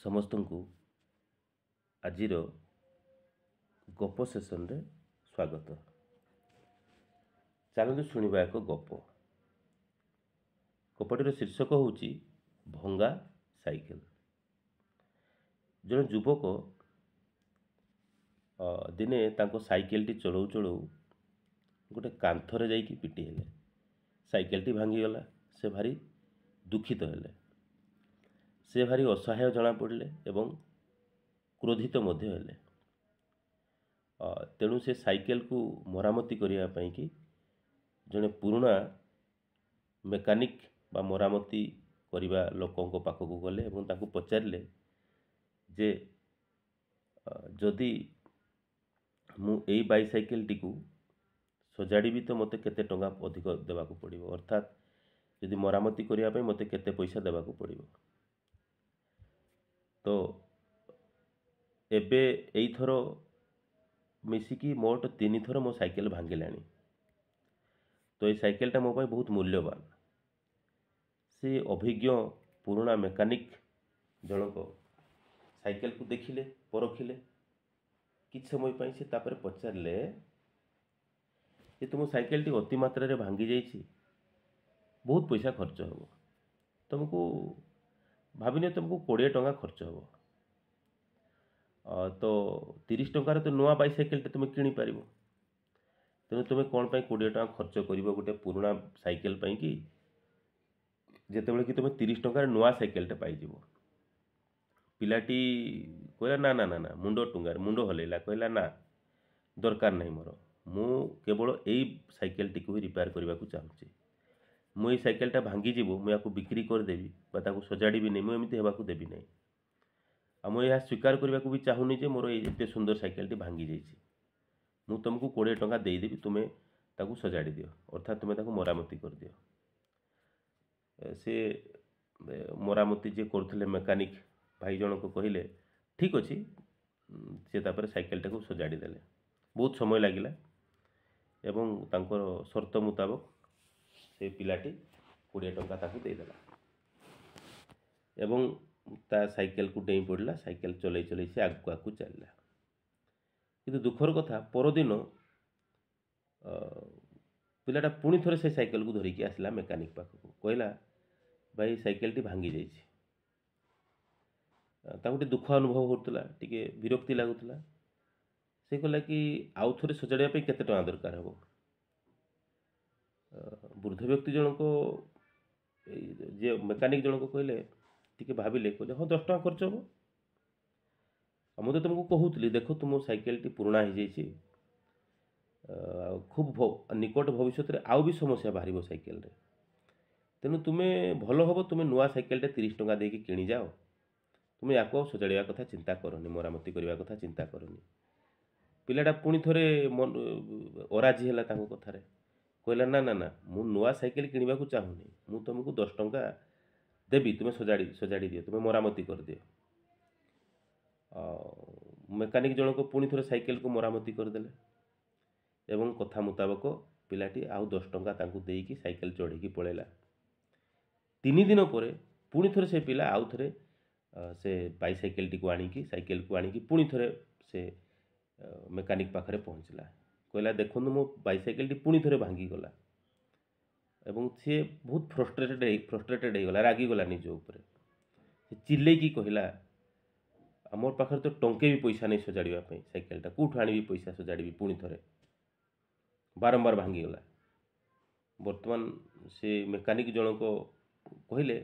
ସମସ୍ତଙ୍କୁ ଆଜିର ଗପ ସେସନରେ ସ୍ୱାଗତ। ଚାଲନ୍ତୁ ଶୁଣିବା ଏକ ଗପ। ଗପଟିର ଶୀର୍ଷକ ହେଉଛି ଭଙ୍ଗା ସାଇକେଲ। ଜଣେ ଯୁବକ ଦିନେ ତାଙ୍କ ସାଇକେଲଟି ଚଳଉ ଚଳଉ ଗୋଟେ କାନ୍ଥରେ ଯାଇକି ପିଟି ହେଲେ। ସାଇକେଲଟି ଭାଙ୍ଗିଗଲା। ସେ ଭାରି ଦୁଃଖିତ ହେଲେ। ସେ ଭାରି ଅସହାୟ ଜଣାପଡ଼ିଲେ ଏବଂ କ୍ରୋଧିତ ମଧ୍ୟ ହେଲେ। ତେଣୁ ସେ ସାଇକେଲକୁ ମରାମତି କରିବା ପାଇଁକି ଜଣେ ପୁରୁଣା ମେକାନିକ୍ ବା ମରାମତି କରିବା ଲୋକଙ୍କ ପାଖକୁ ଗଲେ ଏବଂ ତାଙ୍କୁ ପଚାରିଲେ ଯେ ଯଦି ମୁଁ ଏଇ ବାଇସାଇକେଲଟିକୁ ସଜାଡ଼ିବି ତ ମୋତେ କେତେ ଟଙ୍କା ଅଧିକ ଦେବାକୁ ପଡ଼ିବ, ଅର୍ଥାତ୍ ଯଦି ମରାମତି କରିବା ପାଇଁ ମୋତେ କେତେ ପଇସା ଦେବାକୁ ପଡ଼ିବ। ତ ଏବେ ଏଇଥର ମିଶିକି ମୋଟ 3 ଥର ମୋ ସାଇକେଲ ଭାଙ୍ଗିଲାଣି। ତ ଏଇ ସାଇକେଲଟା ମୋ ପାଇଁ ବହୁତ ମୂଲ୍ୟବାନ। ସେ ଅଭିଜ୍ଞ ପୁରୁଣା ମେକାନିକ୍ ଜଣକ ସାଇକେଲକୁ ଦେଖିଲେ, ପରଖିଲେ। କିଛି ସମୟ ପାଇଁ ସେ ତାପରେ ପଚାରିଲେ ଯେ ତୁମ ସାଇକେଲଟି ଅତି ମାତ୍ରାରେ ଭାଙ୍ଗି ଯାଇଛି, ବହୁତ ପଇସା ଖର୍ଚ୍ଚ ହେବ। ତୁମକୁ ଭାବିନିଅ ତୁମକୁ 20 ଟଙ୍କା ଖର୍ଚ୍ଚ ହେବ। ତ 30 ଟଙ୍କାରେ ତ ନୂଆ ବାଇସାଇକେଲଟେ ତୁମେ କିଣିପାରିବ। ତେଣୁ ତୁମେ କ'ଣ ପାଇଁ 20 ଟଙ୍କା ଖର୍ଚ୍ଚ କରିବ ଗୋଟେ ପୁରୁଣା ସାଇକେଲ ପାଇଁକି, ଯେତେବେଳେ କି ତୁମେ 30 ଟଙ୍କାରେ ନୂଆ ସାଇକେଲଟେ ପାଇଯିବ। ପିଲାଟି କହିଲା ନା ନା ନା ନା, ମୁଣ୍ଡ ହଲେଇଲା, କହିଲା ନା, ଦରକାର ନାହିଁ ମୋର। ମୁଁ କେବଳ ଏଇ ସାଇକେଲଟିକୁ ହିଁ ରିପେୟାର କରିବାକୁ ଚାହୁଁଛି। ମୁଁ ଏଇ ସାଇକେଲଟା ଭାଙ୍ଗିଯିବ, ମୁଁ ୟାକୁ ବିକ୍ରି କରିଦେବି ବା ତାକୁ ସଜାଡ଼ିବିନି, ମୁଁ ଏମିତି ହେବାକୁ ଦେବି ନାହିଁ। ଆଉ ମୁଁ ଏହା ସ୍ୱୀକାର କରିବାକୁ ବି ଚାହୁଁନି ଯେ ମୋର ଏଇ ଏତେ ସୁନ୍ଦର ସାଇକେଲଟି ଭାଙ୍ଗି ଯାଇଛି। ମୁଁ ତୁମକୁ 20 ଟଙ୍କା ଦେଇଦେବି, ତୁମେ ତାକୁ ସଜାଡ଼ି ଦିଅ, ଅର୍ଥାତ୍ ତୁମେ ତାକୁ ମରାମତି କରିଦିଅ। ସେ ମରାମତି ଯିଏ କରୁଥିଲେ ମେକାନିକ୍ ଭାଇ ଜଣକ କହିଲେ ଠିକ୍ ଅଛି। ସେ ତାପରେ ସାଇକେଲଟାକୁ ସଜାଡ଼ି ଦେଲେ। ବହୁତ ସମୟ ଲାଗିଲା ଏବଂ ତାଙ୍କର ସର୍ତ୍ତ ମୁତାବକ ସେ ପିଲାଟି 20 ଟଙ୍କା ତାକୁ ଦେଇଦେଲା ଏବଂ ତା ସାଇକେଲକୁ ଡେଇଁ ପଡ଼ିଲା। ସାଇକେଲ ଚଲେଇ ଚଲେଇ ସେ ଆଗକୁ ଆଗକୁ ଚାଲିଲା। କିନ୍ତୁ ଦୁଃଖର କଥା, ପରଦିନ ପିଲାଟା ପୁଣି ଥରେ ସେ ସାଇକେଲକୁ ଧରିକି ଆସିଲା ମେକାନିକ୍ ପାଖକୁ। କହିଲା ଭାଇ, ସାଇକେଲଟି ଭାଙ୍ଗି ଯାଇଛି। ତାକୁ ଟିକେ ଦୁଃଖ ଅନୁଭବ କରୁଥିଲା, ଟିକେ ବିରକ୍ତି ଲାଗୁଥିଲା। ସେ କହିଲା କି ଆଉ ଥରେ ସଜାଡ଼ିବା ପାଇଁ କେତେ ଟଙ୍କା ଦରକାର ହେବ? ବୃଦ୍ଧ ବ୍ୟକ୍ତି ଜଣକ, ଯିଏ ମେକାନିକ୍ ଜଣକ କହିଲେ, ଟିକେ ଭାବିଲେ, କହିଲେ ହଁ 10 ଟଙ୍କା ଖର୍ଚ୍ଚ ହେବ। ଆଉ ମୁଁ ତ ତୁମକୁ କହୁଥିଲି, ଦେଖ ତୁମ ସାଇକେଲଟି ପୁରୁଣା ହେଇଯାଇଛି, ଆଉ ଖୁବ୍ ନିକଟ ଭବିଷ୍ୟତରେ ଆଉ ବି ସମସ୍ୟା ବାହାରିବ ସାଇକେଲରେ। ତେଣୁ ତୁମେ ଭଲ ହେବ ତୁମେ ନୂଆ ସାଇକେଲଟେ 30 ଟଙ୍କା ଦେଇକି କିଣିଯାଅ। ତୁମେ ୟାକୁ ଆଉ ସଜାଡ଼ିବା କଥା ଚିନ୍ତା କରନି, ମରାମତି କରିବା କଥା ଚିନ୍ତା କରନି। ପିଲାଟା ପୁଣି ଥରେ ଅରାଜି ହେଲା ତାଙ୍କ କଥାରେ। କହିଲା ନା ନା ନା, ମୁଁ ନୂଆ ସାଇକେଲ କିଣିବାକୁ ଚାହୁଁନି। ମୁଁ ତୁମକୁ 10 ଟଙ୍କା ଦେବି, ତୁମେ ସଜାଡ଼ି ଦିଅ, ତୁମେ ମରାମତି କରିଦିଅ। ମେକାନିକ୍ ଜଣକ ପୁଣି ଥରେ ସାଇକେଲକୁ ମରାମତି କରିଦେଲେ ଏବଂ କଥା ମୁତାବକ ପିଲାଟି ଆଉ 10 ଟଙ୍କା ତାଙ୍କୁ ଦେଇକି ସାଇକେଲ ଚଢ଼ିକି ପଳେଇଲା। 3 ଦିନ ପରେ ପୁଣି ଥରେ ସେ ପିଲା ଆଉ ଥରେ ସେ ବାଇସାଇକେଲଟିକୁ ଆଣିକି ପୁଣି ଥରେ ସେ ମେକାନିକ୍ ପାଖରେ ପହଞ୍ଚିଲା। କହିଲା ଦେଖନ୍ତୁ, ମୋ ବାଇସାଇକେଲଟି ପୁଣି ଥରେ ଭାଙ୍ଗିଗଲା। ଏବଂ ସିଏ ବହୁତ ଫ୍ରଷ୍ଟ୍ରେଟେଡ୍ ହେଇଗଲା, ରାଗିଗଲା ନିଜ ଉପରେ। ସେ ଚିଲେଇକି କହିଲା, ମୋ ପାଖରେ ତ ଟଙ୍କେ ବି ପଇସା ନେଇ ସଜାଡ଼ିବା ପାଇଁ ସାଇକେଲଟା, କେଉଁଠୁ ଆଣିବି ପଇସା ସଜାଡ଼ିବି? ପୁଣି ଥରେ ବାରମ୍ବାର ଭାଙ୍ଗିଗଲା। ବର୍ତ୍ତମାନ ସେ ମେକାନିକ୍ ଜଣକ କହିଲେ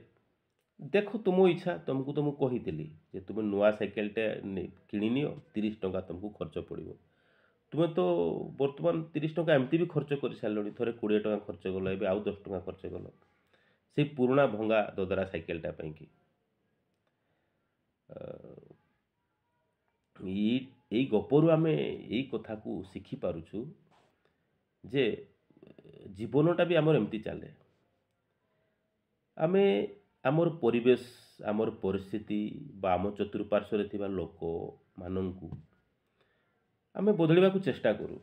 ଦେଖ ତୁମ ଇଚ୍ଛା, ତୁମକୁ ତ ମୁଁ କହିଥିଲି ଯେ ତୁମେ ନୂଆ ସାଇକେଲଟା କିଣିନିଅ, 30 ଟଙ୍କା ତୁମକୁ ଖର୍ଚ୍ଚ ପଡ଼ିବ। ତୁମେ ତ ବର୍ତ୍ତମାନ 30 ଟଙ୍କା ଏମିତି ବି ଖର୍ଚ୍ଚ କରିସାରିଲଣି। ଥରେ 20 ଟଙ୍କା ଖର୍ଚ୍ଚ କଲ, ଏବେ ଆଉ 10 ଟଙ୍କା ଖର୍ଚ୍ଚ କଲ ସେଇ ପୁରୁଣା ଭଙ୍ଗା ଦଦରା ସାଇକେଲଟା ପାଇଁକି। ଏଇ ଗପରୁ ଆମେ ଏଇ କଥାକୁ ଶିଖିପାରୁଛୁ ଯେ ଜୀବନଟା ବି ଆମର ଏମିତି ଚାଲେ। ଆମେ ଆମର ପରିବେଶ, ଆମର ପରିସ୍ଥିତି ବା ଆମ ଚତୁଃପାର୍ଶ୍ୱରେ ଥିବା ଲୋକମାନଙ୍କୁ ଆମେ ବଦଳିବାକୁ ଚେଷ୍ଟା କରୁ,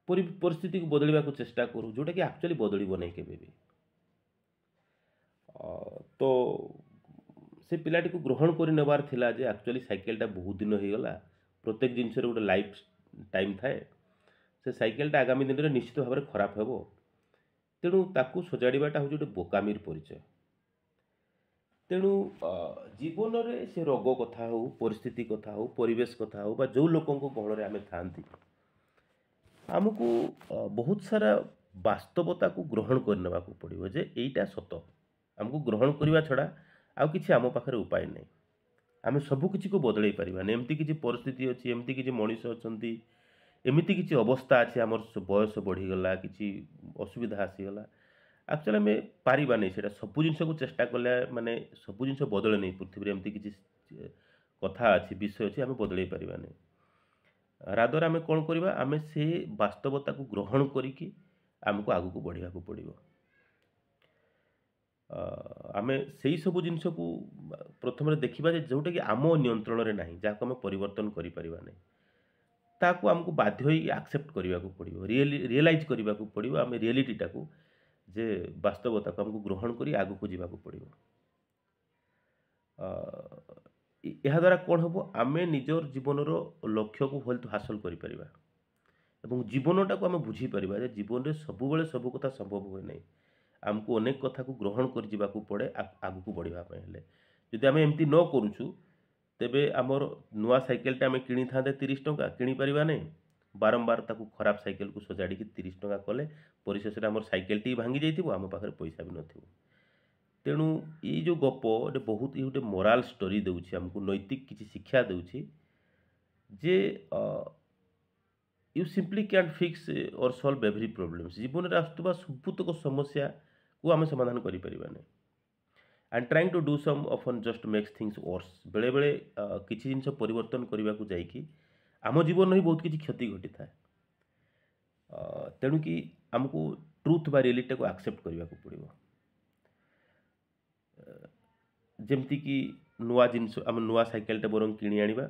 ପରିସ୍ଥିତିକୁ ବଦଳିବାକୁ ଚେଷ୍ଟା କରୁ, ଯେଉଁଟାକି ଆକ୍ଚୁଆଲି ବଦଳିବ ନାହିଁ କେବେ ବି। ତ से पिलाटी को ग्रहण कर नेबार थिला जे एक्चुअली साइकेलटा बहुत दिन हो गला प्रत्येक जिनस गोटे लाइफ टाइम थाए से साइकेलटा आगामी दिन में निश्चित भाव में खराब हेबो तेणु ताकू सजाड़ाटा हूँ गोटे बोकामीर परिचय तेणु जीवन में से रोग कथा हो परिस्थिति कथा हो परिवेश कथा हो बा जो लोकों गहण में आम था आमको बहुत सारा वास्तवता को ग्रहण करने को पड़ो जे यहीटा सत आमको ग्रहण करने छड़ा आउ किसी आम पाखे उपाय नहीं आम सबकि को बदल पार्बा एमती किसी परिस्थिति अच्छी एमती किसी मनीष अच्छा एमती किसी अवस्था अच्छे आम बयस बढ़ीगला कि असुविधा आसीगला एक्चुअली आम पारिबा नहीं से सब जिन को चेष्टा कले माने सब जिन बदले नहीं पृथ्वी एमती किसी कथा अच्छी विषय अच्छी आम बदल पारिबा नहीं रादर आम कौन करवा आम से वास्तवता को ग्रहण करिकी आमको आगू बढ़ा पड़ो आम से सब जिन को प्रथम देखा जोटा कि आम नियंत्रण में ना जहाँ आम परिवर्तन करें ताकू आमको बाध्य ही एक्सेप्ट करने को पड़ो रियलाइज करने को पड़ो आम रियलिटीटा को जे वास्तवता को आमको ग्रहण कर आगू को जावाक पड़ो यह द्वारा कौन हम आम निजर जीवन लक्ष्य को भल हासिल कर जीवनटा को आम बुझीपर जीवन में सब सब कथा संभव हुए नहीं आमको अनेक कथा को ग्रहण कर जावाक पड़े आगू को बढ़ापी जदि आम एमती न करूँ तेबे आमर नुआ साइकेलटा आम किणी था 30 टंका किणी परिबा नहीं बारंबार ताकू खराब साइकेल को सजाड़ी 30 टंका कले परिशेष में आम साइकेलटी भांगी जाइथिबो आम पाखे पैसा भी नथिबो तेणु ये जो गप ये बहुत ये गोटे मोराल स्टोरी देउछि आमको नैतिक किसी शिक्षा देउछि जे यू सिंपली कैन फिक्स और सॉल्व एवरी प्रॉब्लम्स जीवन में आसुवा सबुतक समस्या को आम समाधान करि परिबा नहीं and trying to do some often just makes things worse बेले बेले किसी जिन परिवर्तन करने को जाइकी आम जीवन में बहुत किसी क्षति घटी था तेणु कि आमको ट्रुथ बा रियलिटी को एक्सेप्ट करने को पड़ो जमती कि नुआ जिनस आम नुआ साइकेलटा बरं किणी आनिबा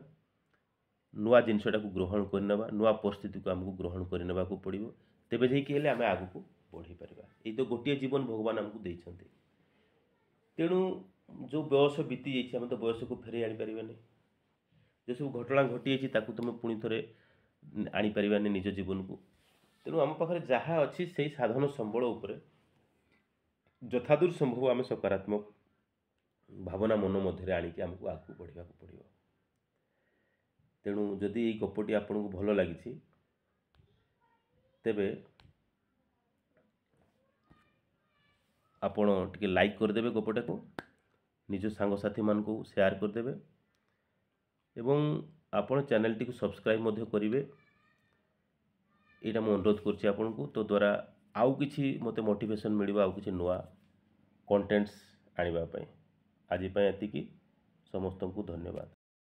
नुआ जिनसटा को ग्रहण करनेबा नुआ परिस्थिति को आमको ग्रहण करने को पड़ो तेबे जाइए आम आगू को बढ़ी पारिबा ये तो गोटे जीवन भगवान आमको देइछन्ति तेणु जो बयस बीती जाइए आम तो बयस को फेर आनीपर नहीं जो सब घटना घटी तुम पुणी थे आनीपर निज जीवन को तेणु आम पाखे जहाँ अच्छी से साधन संबल उपर यथादूर संभव आम सकारात्मक भावना मन मध्य आणिकी आमको आगू बढ़ा पड़ो तेणु जदि ये गपटी आपन को भल लगी तेबे आपण टिके लाइक करदेवे गपटा को निज सांगसाथी मान को शेयर करदेवे एवं आपण चैनल टी को सब्सक्राइब मध्य करिवे एटा मो अनुरोध करछि आपन को तो द्वारा आउ किछि मते मोटिवेशन मिलिबा आउ किछि नुआ कंटेंट्स आनिबा पई आज पई एतिकी समस्त को धन्यवाद।